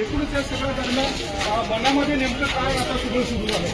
एकूणच या सगळ्या दरम्यान मनामध्ये नेमकं काय आता सुरू झालं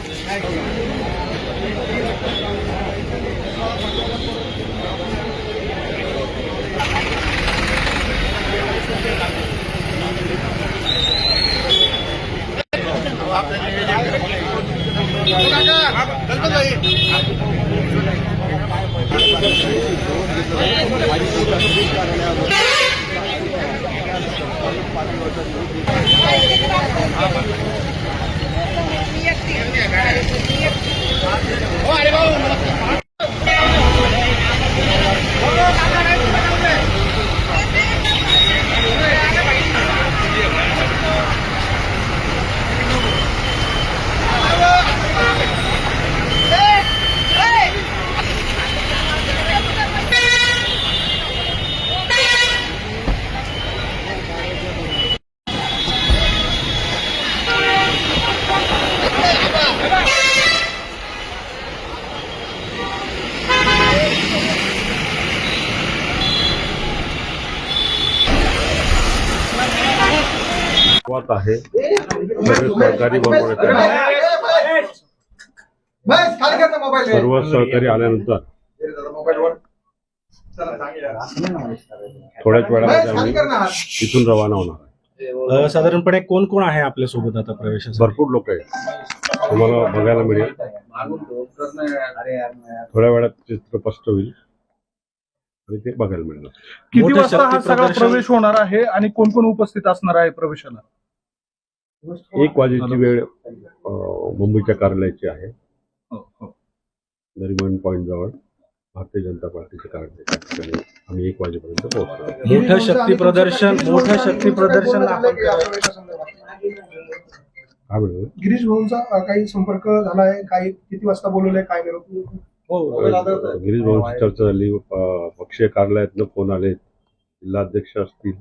आहे सहकारी सर्व सहकारी आल्यानंतर थोड्याच वेळामध्ये आम्ही इथून रवाना होणार. साधारणपणे कोण कोण आहे आपल्या सोबत आता प्रवेशासाठी? भरपूर लोक आहेत, तुम्हाला बघायला मिळेल. थोड्या वेळात चित्र स्पष्ट होईल आणि ते बघायला मिळणार. किती वाजता हा सगळा प्रवेश होणार आहे आणि कोण कोण उपस्थित असणार आहे प्रवेशाला? 1 वाजेची वेळ मुंबईच्या कार्यालयाची आहे. नरिमन पॉइंट जवळ भारतीय जनता पार्टीचे कार्यालय त्या ठिकाणी आम्ही 1 वाजेपर्यंत पोहोचतो. मोठं शक्ती प्रदर्शन काय म्हणतो गिरीश भाऊंचा काही संपर्क झालाय? काही किती वाजता बोलवलंय? काय गिरीश भाऊंची चर्चा झाली. पक्षीय कार्यालयातनं फोन आले, जिल्हाध्यक्ष असतील,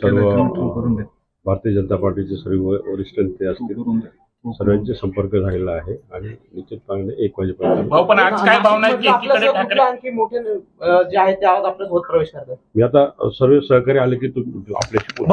सर्व भारतीय जनता पार्टीचे सर्व वरिष्ठ नेते असतील, सर्वांचे संपर्क झालेला आहे आणि निश्चितपणे 1 वाजेपर्यंत. पण आज काय भावना आहे की एकीकडे ठाकरे आणखी मोठे जे आहेत ते आज आपल्या सोबत प्रवेश करतात? मी आता सर्व सहकारी आले की आपल्याशी